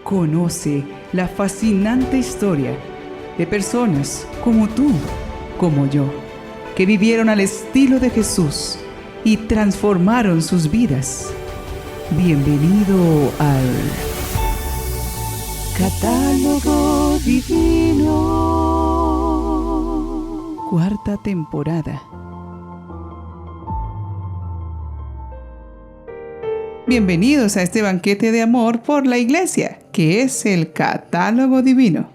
Conoce la fascinante historia de personas como tú, como yo, que vivieron al estilo de Jesús y transformaron sus vidas. Bienvenido al Catálogo Divino. Cuarta temporada. Bienvenidos a este banquete de amor por la Iglesia, que es el Catálogo Divino.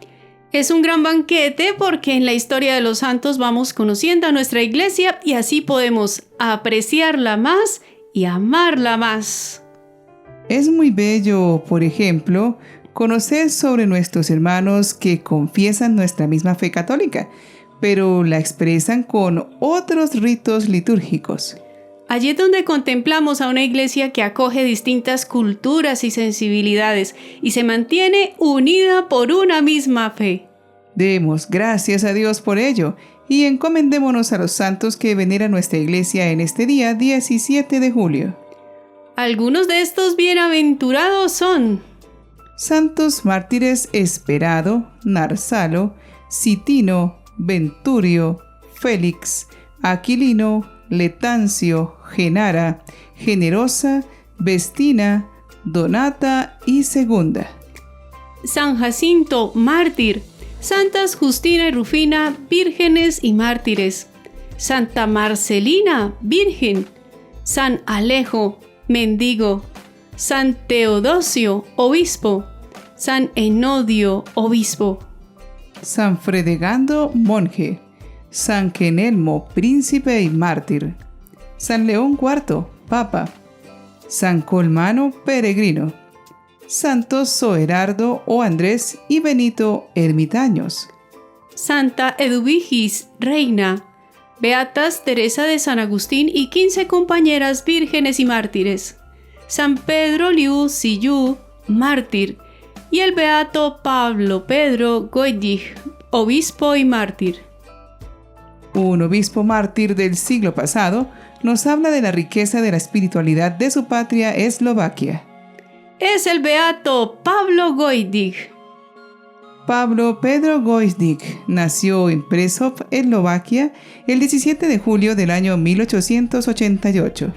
Es un gran banquete porque en la historia de los santos vamos conociendo a nuestra Iglesia y así podemos apreciarla más y amarla más. Es muy bello, por ejemplo, conocer sobre nuestros hermanos que confiesan nuestra misma fe católica, pero la expresan con otros ritos litúrgicos. Allí es donde contemplamos a una iglesia que acoge distintas culturas y sensibilidades y se mantiene unida por una misma fe. Demos gracias a Dios por ello y encomendémonos a los santos que veneran nuestra iglesia en este día 17 de julio. Algunos de estos bienaventurados son Santos mártires Esperado, Narsalo, Citino, Venturio, Félix, Aquilino, Letancio, Genara, Generosa, Vestina, Donata y Segunda. San Jacinto, mártir. Santas Justina y Rufina, vírgenes y mártires. Santa Marcelina, virgen. San Alejo, mendigo. San Teodosio, obispo. San Enodio, obispo. San Fredegando, monje. San Genelmo, príncipe y mártir. San León IV, papa. San Colmano, peregrino. Santos Soerardo o Andrés y Benito, ermitaños. Santa Eduvigis, reina. Beatas Teresa de San Agustín y 15 compañeras vírgenes y mártires. San Pedro Liu Sillú, mártir. Y el beato Pablo Pedro Goydig, obispo y mártir. Un obispo mártir del siglo pasado nos habla de la riqueza de la espiritualidad de su patria Eslovaquia. Es el beato Pablo Goydig. Pablo Pedro Goydig nació en Prešov, Eslovaquia, el 17 de julio del año 1888.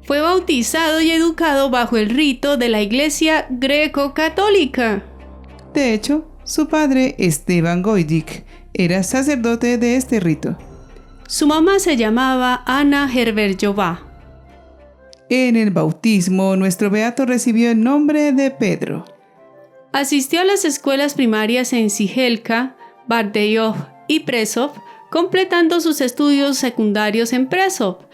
Fue bautizado y educado bajo el rito de la Iglesia greco-católica. De hecho, su padre, Esteban Goydig, era sacerdote de este rito. Su mamá se llamaba Ana Herberjová. En el bautismo, nuestro beato recibió el nombre de Pedro. Asistió a las escuelas primarias en Sigelka, Bardejov y Prešov, completando sus estudios secundarios en Prešov,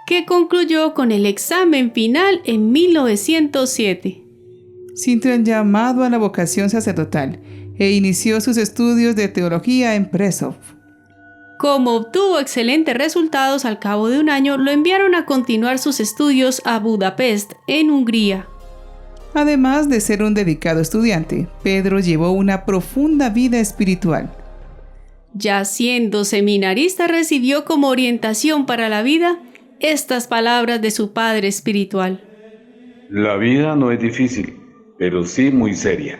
que concluyó con el examen final en 1907. Sintió el llamado a la vocación sacerdotal e inició sus estudios de teología en Prešov. Como obtuvo excelentes resultados, al cabo de un año lo enviaron a continuar sus estudios a Budapest, en Hungría. Además de ser un dedicado estudiante, Pedro llevó una profunda vida espiritual. Ya siendo seminarista, recibió como orientación para la vida estas palabras de su padre espiritual. La vida no es difícil, pero sí muy seria.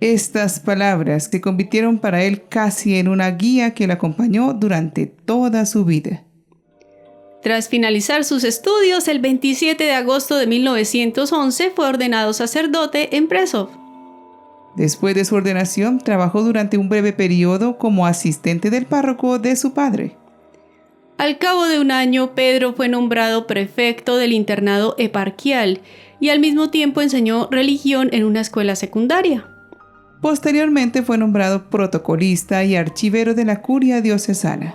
Estas palabras se convirtieron para él casi en una guía que le acompañó durante toda su vida. Tras finalizar sus estudios, el 27 de agosto de 1911 fue ordenado sacerdote en Prešov. Después de su ordenación, trabajó durante un breve periodo como asistente del párroco de su padre. Al cabo de un año, Pedro fue nombrado prefecto del internado eparquial y al mismo tiempo enseñó religión en una escuela secundaria. Posteriormente fue nombrado protocolista y archivero de la curia diocesana.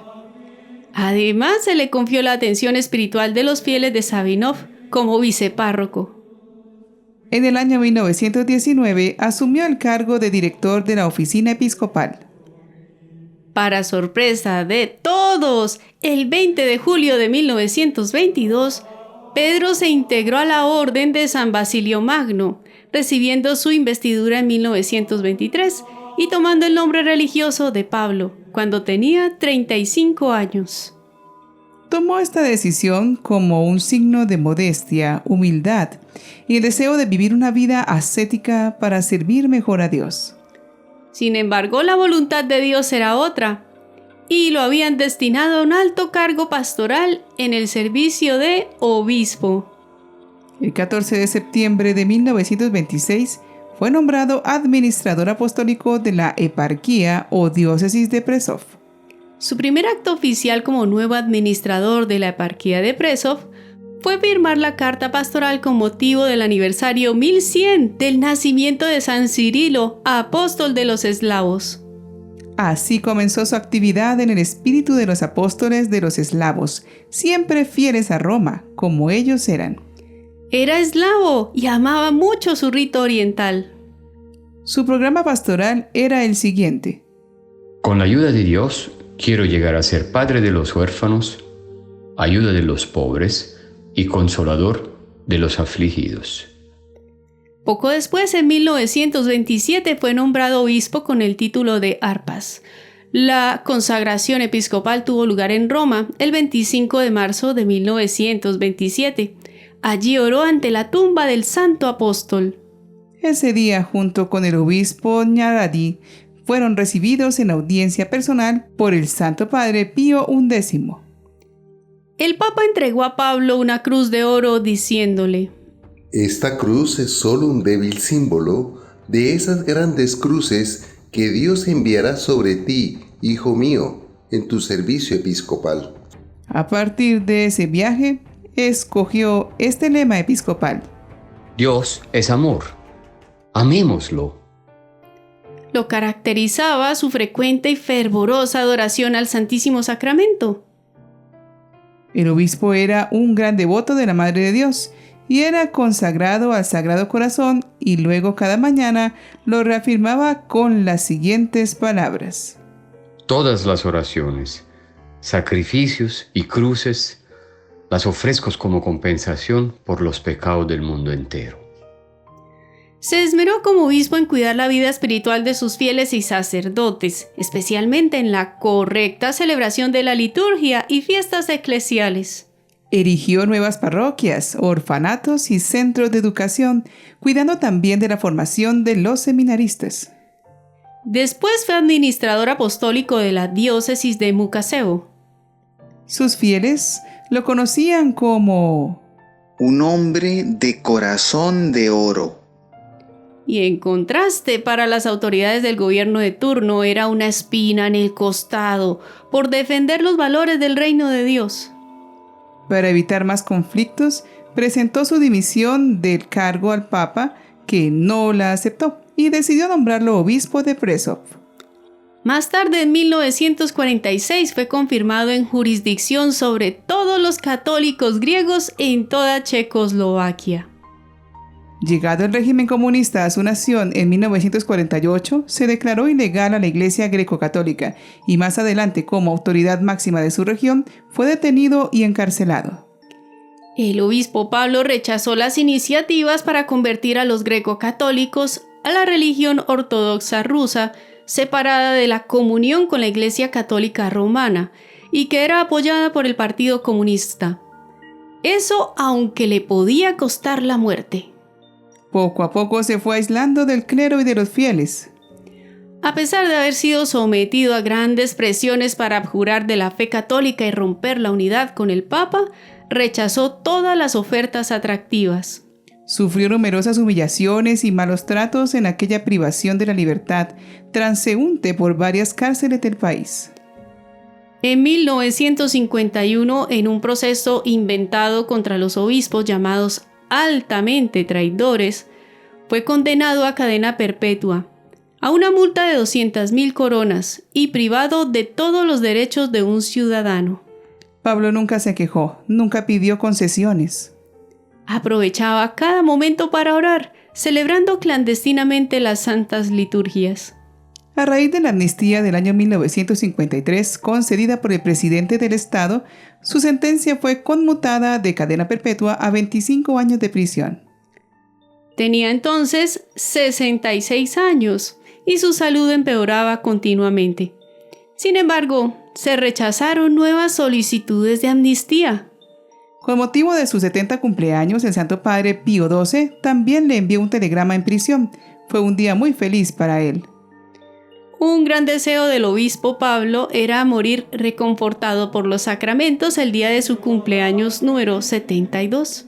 Además, se le confió la atención espiritual de los fieles de Sabinov como vicepárroco. En el año 1919 asumió el cargo de director de la oficina episcopal. Para sorpresa de todos, el 20 de julio de 1922, Pedro se integró a la Orden de San Basilio Magno, recibiendo su investidura en 1923 y tomando el nombre religioso de Pablo, cuando tenía 35 años. Tomó esta decisión como un signo de modestia, humildad y el deseo de vivir una vida ascética para servir mejor a Dios. Sin embargo, la voluntad de Dios era otra, y lo habían destinado a un alto cargo pastoral en el servicio de obispo. El 14 de septiembre de 1926 fue nombrado administrador apostólico de la eparquía o diócesis de Prešov. Su primer acto oficial como nuevo administrador de la eparquía de Prešov fue firmar la carta pastoral con motivo del aniversario 1100 del nacimiento de San Cirilo, apóstol de los eslavos. Así comenzó su actividad en el espíritu de los apóstoles de los eslavos, siempre fieles a Roma, como ellos eran. Era eslavo y amaba mucho su rito oriental. Su programa pastoral era el siguiente. Con la ayuda de Dios, quiero llegar a ser padre de los huérfanos, ayuda de los pobres y consolador de los afligidos. Poco después, en 1927, fue nombrado obispo con el título de Arpas. La consagración episcopal tuvo lugar en Roma el 25 de marzo de 1927. Allí oró ante la tumba del santo apóstol. Ese día, junto con el obispo Ñaradi, fueron recibidos en audiencia personal por el Santo Padre Pío XI. El Papa entregó a Pablo una cruz de oro diciéndole: Esta cruz es solo un débil símbolo de esas grandes cruces que Dios enviará sobre ti, hijo mío, en tu servicio episcopal. A partir de ese viaje, escogió este lema episcopal: Dios es amor. Amémoslo. Lo caracterizaba su frecuente y fervorosa adoración al Santísimo Sacramento. El obispo era un gran devoto de la Madre de Dios y era consagrado al Sagrado Corazón, y luego cada mañana lo reafirmaba con las siguientes palabras: Todas las oraciones, sacrificios y cruces las ofrezco como compensación por los pecados del mundo entero. Se esmeró como obispo en cuidar la vida espiritual de sus fieles y sacerdotes, especialmente en la correcta celebración de la liturgia y fiestas eclesiales. Erigió nuevas parroquias, orfanatos y centros de educación, cuidando también de la formación de los seminaristas. Después fue administrador apostólico de la diócesis de Mukasevo. Sus fieles lo conocían como un hombre de corazón de oro. Y en contraste, para las autoridades del gobierno de turno era una espina en el costado por defender los valores del reino de Dios. Para evitar más conflictos, presentó su dimisión del cargo al Papa, que no la aceptó, y decidió nombrarlo obispo de Prešov. Más tarde, en 1946, fue confirmado en jurisdicción sobre todos los católicos griegos en toda Checoslovaquia. Llegado el régimen comunista a su nación en 1948, se declaró ilegal a la Iglesia greco-católica y más adelante, como autoridad máxima de su región, fue detenido y encarcelado. El obispo Pablo rechazó las iniciativas para convertir a los greco-católicos a la religión ortodoxa rusa, separada de la comunión con la Iglesia Católica Romana, y que era apoyada por el Partido Comunista. Eso aunque le podía costar la muerte. Poco a poco se fue aislando del clero y de los fieles. A pesar de haber sido sometido a grandes presiones para abjurar de la fe católica y romper la unidad con el Papa, rechazó todas las ofertas atractivas. Sufrió numerosas humillaciones y malos tratos en aquella privación de la libertad, transeúnte por varias cárceles del país. En 1951, en un proceso inventado contra los obispos llamados altamente traidores, fue condenado a cadena perpetua, a una multa de 200,000 coronas y privado de todos los derechos de un ciudadano. Pablo nunca se quejó, nunca pidió concesiones. Aprovechaba cada momento para orar, celebrando clandestinamente las santas liturgias. A raíz de la amnistía del año 1953, concedida por el presidente del Estado, su sentencia fue conmutada de cadena perpetua a 25 años de prisión. Tenía entonces 66 años y su salud empeoraba continuamente. Sin embargo, se rechazaron nuevas solicitudes de amnistía. Con motivo de sus 70 cumpleaños, el Santo Padre Pío XII también le envió un telegrama en prisión. Fue un día muy feliz para él. Un gran deseo del obispo Pablo era morir reconfortado por los sacramentos el día de su cumpleaños número 72.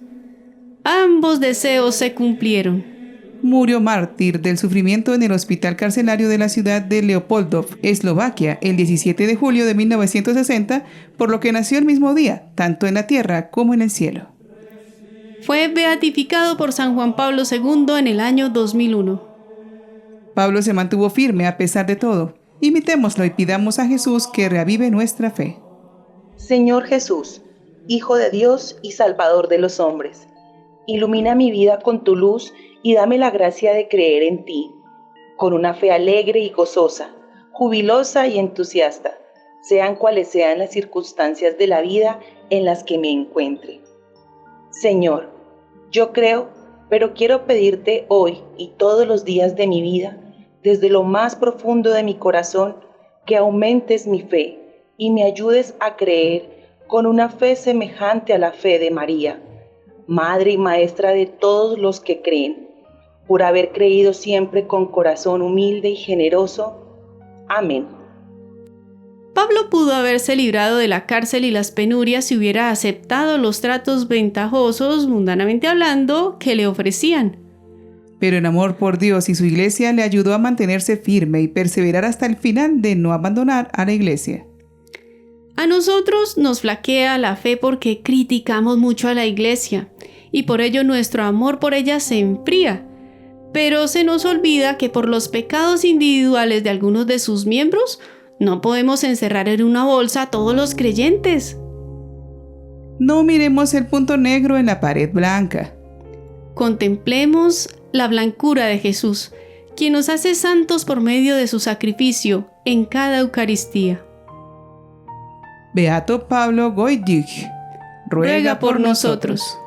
Ambos deseos se cumplieron. Murió mártir del sufrimiento en el hospital carcelario de la ciudad de Leopoldov, Eslovaquia, el 17 de julio de 1960, por lo que nació el mismo día, tanto en la tierra como en el cielo. Fue beatificado por San Juan Pablo II en el año 2001. Pablo se mantuvo firme a pesar de todo. Imitémoslo y pidamos a Jesús que reavive nuestra fe. Señor Jesús, Hijo de Dios y Salvador de los hombres, ilumina mi vida con tu luz y dame la gracia de creer en ti, con una fe alegre y gozosa, jubilosa y entusiasta, sean cuales sean las circunstancias de la vida en las que me encuentre. Señor, yo creo, pero quiero pedirte hoy y todos los días de mi vida, desde lo más profundo de mi corazón, que aumentes mi fe y me ayudes a creer con una fe semejante a la fe de María, Madre y Maestra de todos los que creen, por haber creído siempre con corazón humilde y generoso. Amén. Pablo pudo haberse librado de la cárcel y las penurias si hubiera aceptado los tratos ventajosos, mundanamente hablando, que le ofrecían. Pero en amor por Dios y su iglesia le ayudó a mantenerse firme y perseverar hasta el final de no abandonar a la iglesia. A nosotros nos flaquea la fe porque criticamos mucho a la iglesia y por ello nuestro amor por ella se enfría. Pero se nos olvida que por los pecados individuales de algunos de sus miembros no podemos encerrar en una bolsa a todos los creyentes. No miremos el punto negro en la pared blanca. Contemplemos la blancura de Jesús, quien nos hace santos por medio de su sacrificio en cada Eucaristía. Beato Pablo Wojtyła, ruega por nosotros.